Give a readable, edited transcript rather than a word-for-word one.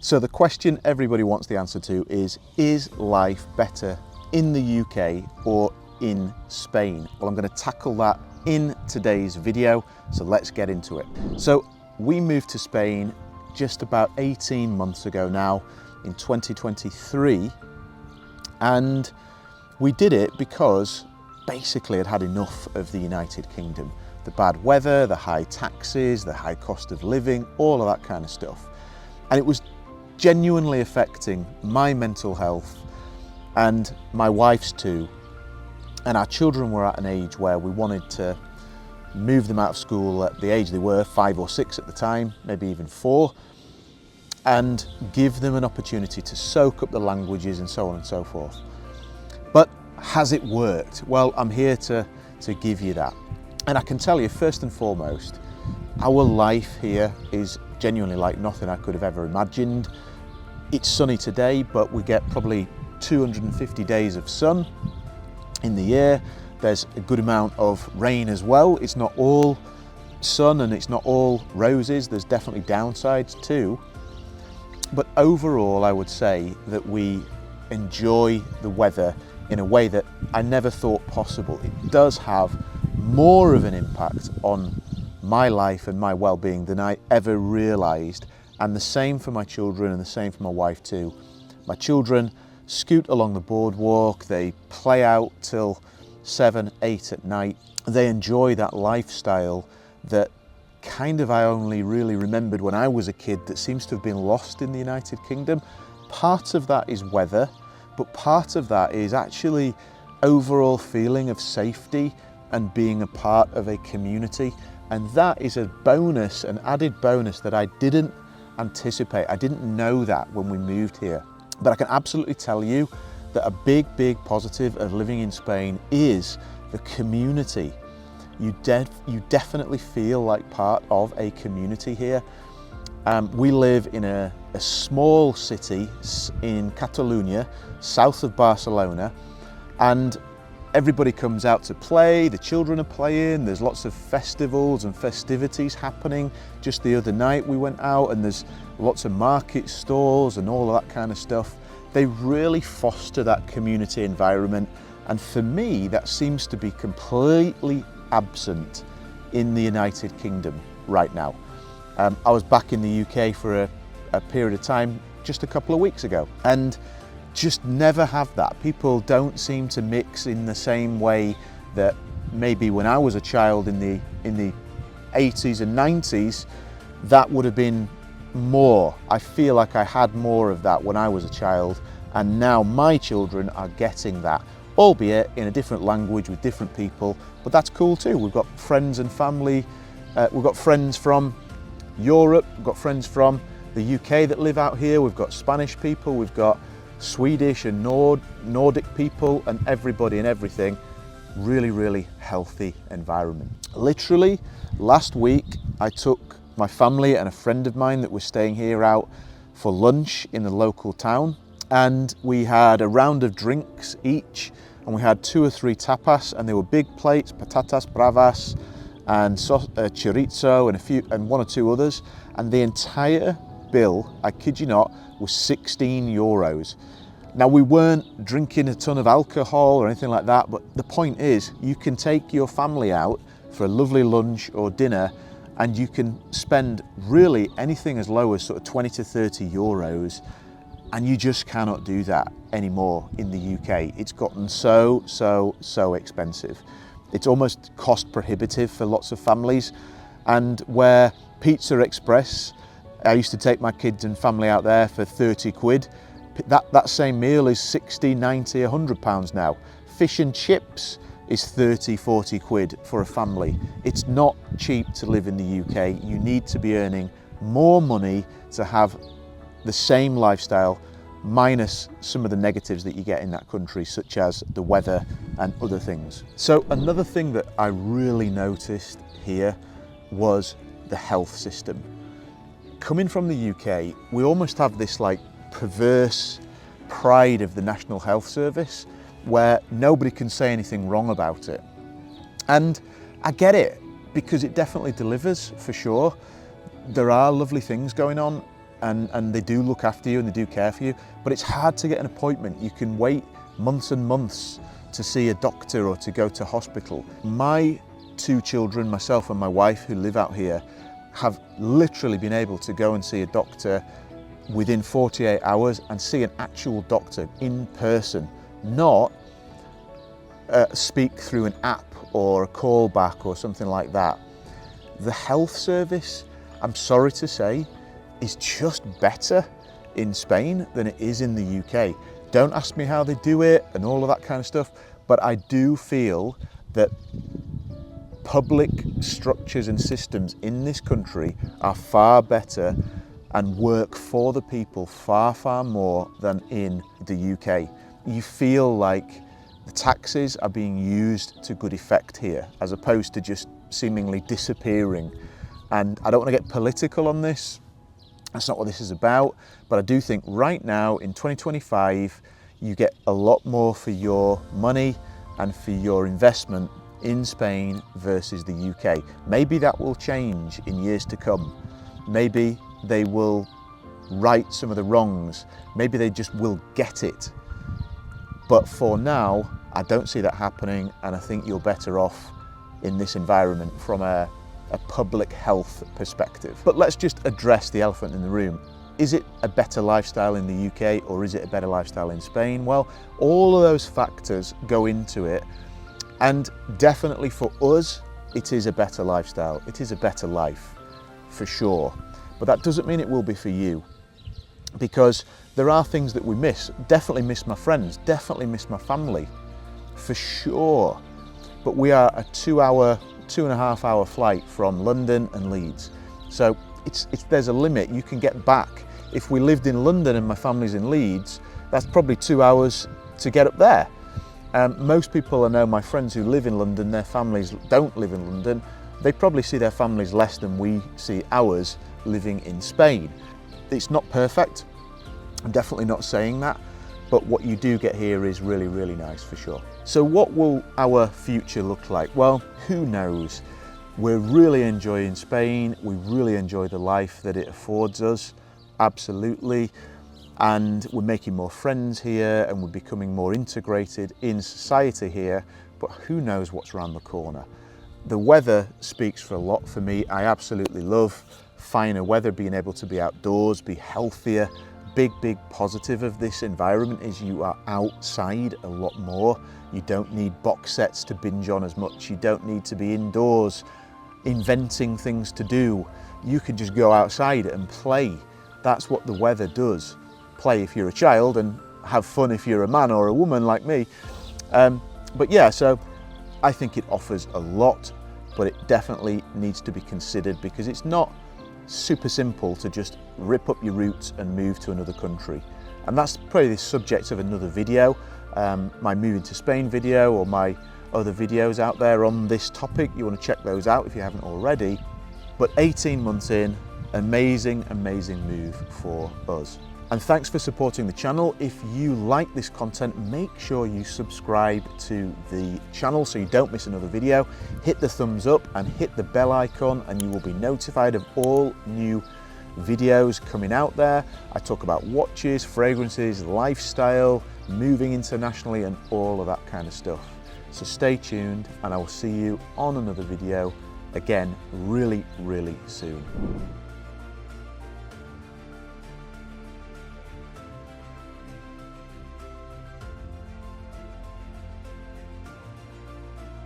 So the question everybody wants the answer to is life better in the UK or in Spain? Well, I'm going to tackle that in today's video, so let's get into it. So we moved to Spain just about 18 months ago now, in 2023, and we did it because basically I'd had enough of the United Kingdom. The bad weather, the high taxes, the high cost of living, all of that kind of stuff. And it was genuinely affecting my mental health and my wife's too. And our children were at an age where we wanted to move them out of school at the age they were, 5 or 6 at the time, maybe even 4, and give them an opportunity to soak up the languages and so on and so forth. But has it worked? Well, I'm here to give you that. And I can tell you, first and foremost, our life here is genuinely like nothing I could have ever imagined. It's sunny today, but we get probably 250 days of sun in the year. There's a good amount of rain as well. It's not all sun and it's not all roses. There's definitely downsides too. But overall, I would say that we enjoy the weather in a way that I never thought possible. It does have more of an impact on my life and my well-being than I ever realised, and the same for my children and the same for my wife too. My children scoot along the boardwalk, they play out till 7, 8 at night. They enjoy that lifestyle that kind of I only really remembered when I was a kid, that seems to have been lost in the United Kingdom. Part of that is weather, but part of that is actually overall feeling of safety and being a part of a community. And that is a bonus, an added bonus that I didn't anticipate. I didn't know that when we moved here. But I can absolutely tell you that a big positive of living in Spain is the community. You definitely feel like part of a community here. We live in a small city in Catalonia, south of Barcelona, and everybody comes out to play, the children are playing, there's lots of festivals and festivities happening. Just the other night we went out and there's lots of market stalls and all of that kind of stuff. They really foster that community environment, and for me that seems to be completely absent in the United Kingdom right now. I was back in the UK for a period of time just a couple of weeks ago, and just never have that. People don't seem to mix in the same way that maybe when I was a child in the 80s and 90s, that would have been more. I feel like I had more of that when I was a child, and now my children are getting that, albeit in a different language with different people, but that's cool too. We've got friends and family, we've got friends from Europe, we've got friends from the UK that live out here, we've got Spanish people, we've got Swedish and Nordic people, and everybody and everything. Really healthy environment. Literally last week I took my family and a friend of mine that was staying here out for lunch in the local town, and we had a round of drinks each, and we had 2 or 3 tapas, and they were big plates, patatas bravas and chorizo and 1 or 2 others, and the entire bill, I kid you not, was 16 euros. Now, we weren't drinking a ton of alcohol or anything like that, but the point is you can take your family out for a lovely lunch or dinner, and you can spend really anything as low as sort of 20 to 30 euros, and you just cannot do that anymore in the UK. It's gotten so expensive. It's almost cost prohibitive for lots of families. And where Pizza Express, I used to take my kids and family out there for 30 quid. That same meal is 60, 90, £100 now. Fish and chips is 30, 40 quid for a family. It's not cheap to live in the UK. You need to be earning more money to have the same lifestyle, minus some of the negatives that you get in that country, such as the weather and other things. So another thing that I really noticed here was the health system. Coming from the UK, we almost have this like perverse pride of the National Health Service where nobody can say anything wrong about it. And I get it, because it definitely delivers for sure. There are lovely things going on and they do look after you and they do care for you, but it's hard to get an appointment. You can wait months and months to see a doctor or to go to hospital. My 2 children, myself and my wife who live out here, have literally been able to go and see a doctor within 48 hours and see an actual doctor in person, not speak through an app or a call back or something like that. The health service, I'm sorry to say, is just better in Spain than it is in the UK. Don't ask me how they do it and all of that kind of stuff, but I do feel that public structures and systems in this country are far better and work for the people far, far more than in the UK. You feel like the taxes are being used to good effect here, as opposed to just seemingly disappearing. And I don't want to get political on this. That's not what this is about. But I do think right now in 2025, you get a lot more for your money and for your investment in Spain versus the UK. Maybe that will change in years to come. Maybe they will right some of the wrongs. Maybe they just will get it. But for now, I don't see that happening, and I think you're better off in this environment from a public health perspective. But let's just address the elephant in the room. Is it a better lifestyle in the UK or is it a better lifestyle in Spain? Well, all of those factors go into it, and definitely for us, it is a better lifestyle. It is a better life, for sure. But that doesn't mean it will be for you, because there are things that we miss. Definitely miss my friends, definitely miss my family, for sure. But we are a 2.5 hour flight from London and Leeds. So there's a limit. You can get back. If we lived in London and my family's in Leeds, that's probably 2 hours to get up there. Most people I know, my friends who live in London, their families don't live in London. They probably see their families less than we see ours living in Spain. It's not perfect. I'm definitely not saying that, but what you do get here is really, really nice for sure. So what will our future look like? Well, who knows? We're really enjoying Spain. We really enjoy the life that it affords us, absolutely. And we're making more friends here and we're becoming more integrated in society here, but who knows what's around the corner. The weather speaks for a lot for me. I absolutely love finer weather, being able to be outdoors, be healthier. Big positive of this environment is you are outside a lot more. You don't need box sets to binge on as much. You don't need to be indoors inventing things to do. You can just go outside and play. That's what the weather does. Play if you're a child and have fun if you're a man or a woman like me. But yeah, so I think it offers a lot, but it definitely needs to be considered, because it's not super simple to just rip up your roots and move to another country. And that's probably the subject of another video, my moving to Spain video, or my other videos out there on this topic. You want to check those out if you haven't already. But 18 months in, amazing move for us. And thanks for supporting the channel. If you like this content, make sure you subscribe to the channel so you don't miss another video. Hit the thumbs up and hit the bell icon, and you will be notified of all new videos coming out there. I talk about watches, fragrances, lifestyle, moving internationally, and all of that kind of stuff. So stay tuned, and I will see you on another video again really soon.